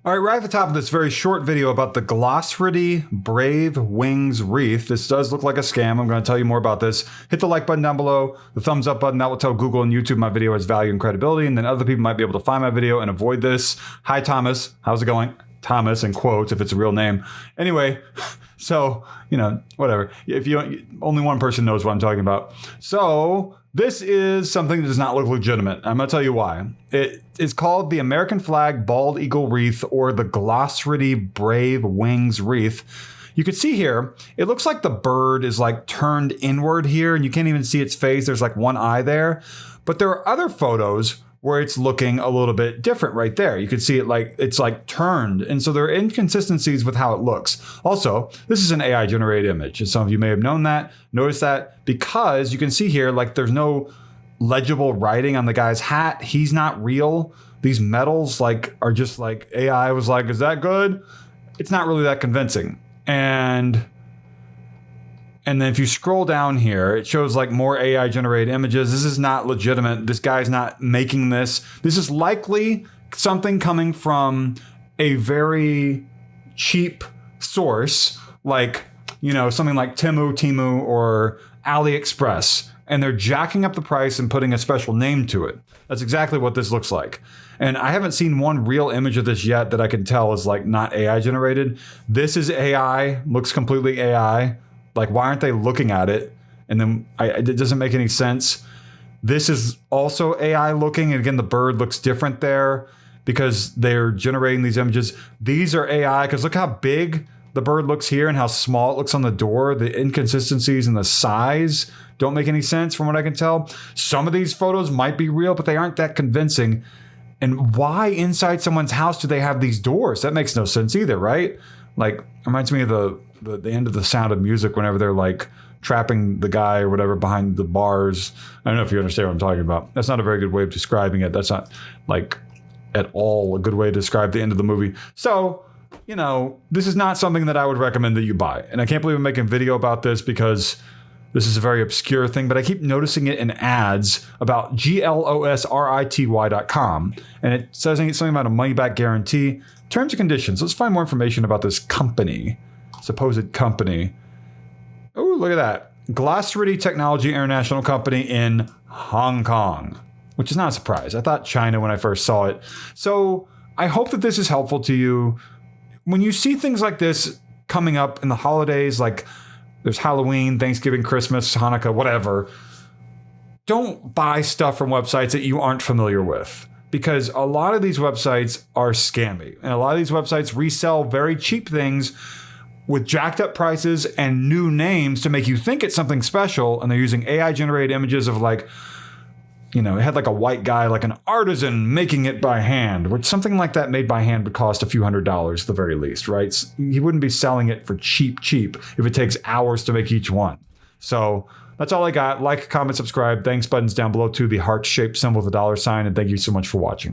All right, right at the top of this very short video about the Glosrity Brave Wings Wreath. This does look like a scam. I'm going to tell you more about this. Hit the like button down below, the thumbs up button. That will tell Google and YouTube my video has value and credibility, and then other people might be able to find my video and avoid this. Hi, Thomas. How's it going? Thomas in quotes, if it's a real name. Anyway, so, whatever. If you only one person knows what I'm talking about. So this is something that does not look legitimate. I'm going to tell you why. It is called the American Flag Bald Eagle Wreath, or the Glosrity Brave Wings Wreath. You can see here, it looks like the bird is like turned inward here, and you can't even see its face. There's like one eye there. But there are other photos where it's looking a little bit different right there. You can see it like it's like turned. And so there are inconsistencies with how it looks. Also, this is an AI generated image. And some of you may have noticed that because you can see here, like there's no legible writing on the guy's hat. He's not real. These metals like are just like AI was like, is that good? It's not really that convincing. And then if you scroll down here, it shows like more AI generated images. This is not legitimate. This guy's not making this. This is likely something coming from a very cheap source, like, something like Temu or AliExpress. And they're jacking up the price and putting a special name to it. That's exactly what this looks like. And I haven't seen one real image of this yet that I can tell is like not AI generated. This is AI, looks completely AI. Like, why aren't they looking at it? And then it doesn't make any sense. This is also AI looking. And again, the bird looks different there because they're generating these images. These are AI because look how big the bird looks here and how small it looks on the door. The inconsistencies in the size don't make any sense from what I can tell. Some of these photos might be real, but they aren't that convincing. And why inside someone's house do they have these doors? That makes no sense either, right? Like, reminds me of the end of The Sound of Music whenever they're like trapping the guy or whatever behind the bars. I don't know if you understand what I'm talking about. That's not a very good way of describing it. That's not like at all a good way to describe the end of the movie. So, this is not something that I would recommend that you buy. And I can't believe I'm making a video about this because this is a very obscure thing, but I keep noticing it in ads about glosrity.com. And it says something about a money back guarantee. Terms and conditions. Let's find more information about this company. Supposed company. Oh, look at that. Glosrity Technology International Company in Hong Kong, which is not a surprise. I thought China when I first saw it. So I hope that this is helpful to you. When you see things like this coming up in the holidays, like there's Halloween, Thanksgiving, Christmas, Hanukkah, whatever, don't buy stuff from websites that you aren't familiar with. Because a lot of these websites are scammy. And a lot of these websites resell very cheap things with jacked up prices and new names to make you think it's something special. And they're using AI generated images of like, it had like a white guy, like an artisan making it by hand, which something like that made by hand would cost a few $100s at the very least, right? He wouldn't be selling it for cheap if it takes hours to make each one. So that's all I got. Like, comment, subscribe. Thanks buttons down below too. The heart-shaped symbol with the $sign. And thank you so much for watching.